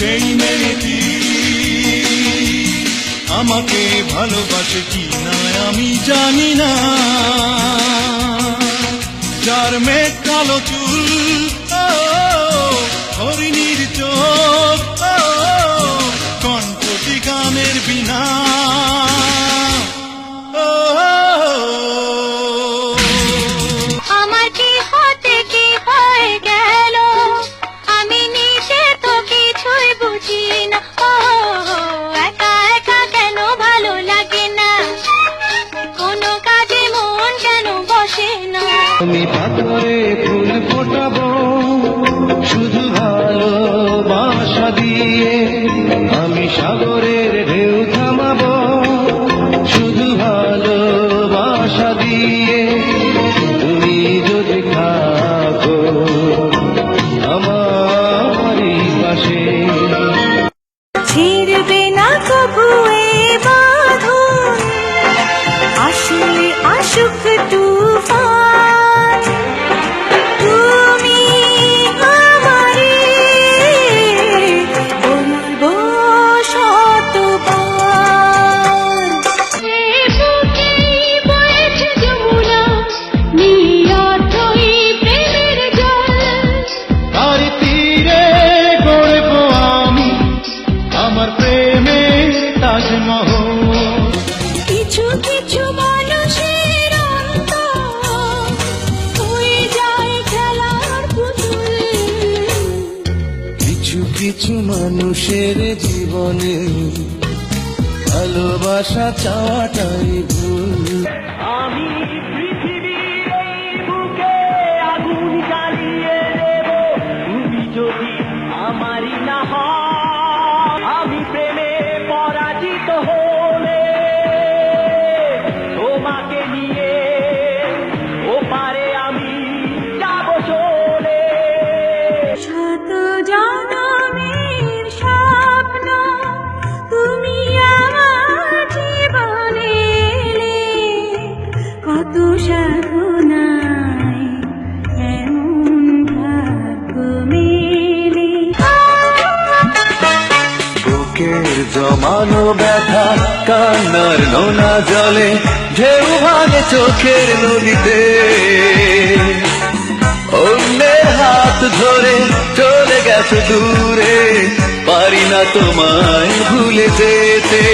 সেই মেয়েটি আমাকে ভালোবাসে কি না আমি জানি না। যার মেঘ কালো চুল, হরিণীর চোখ, কণ্ঠটি গানের বিনা। আমার কি হতে কি হয়ে গেল, আমি নিজে তো কিছুই বুঝি না। একা একা কেন ভালো লাগে না, কোনো কাজে মন কেন বসে না। আমি পাথরে ফুল ফোটাবো শুধু ভালোবাসা দিয়ে, আমি সাগরের ঢেউ থামাবো শুধু ভালোবাসা দিয়ে। তুমি যদি থাকো আমারই পাশে, ছিড়বে না কবু এ বাঁধন, আসলে আসুক তুফান। তুমি আমারে বলবো শতবার। বুকে বয়েছে যমুনা, নিয়তই প্রেমের জল। তার তীরে গড়বো আমি আমার প্রেমের তাজমহল। কিছু কিছু মানুষের অন্তর হয়ে যায় খেলার পুতুল। কিছু কিছু মানুষের জীবনে ভালোবাসা চাওয়াটাই ভুল। আমি পৃথিবীর এই বুকে আগুন জ্বালিয়ে দেব, তুমি যদি আমারই না হও। আমি প্রেমে পরাজিত হলে তোমাকে নিয়ে ওপারে আমি যাব চলে। শত জনমের স্বপ্ন তুমি আমার জীবনে এলে, কত সাধনায় এমন ভাগ্য মেলে। বুকের জমানো ব্যথা কান্নার নোনা জলে, ঢেউ ভাঙে চোখের নদীতে। অন্যের হাত ধরে চলে গেছে দূরে, পারি না তোমায় ভুলে যেতে।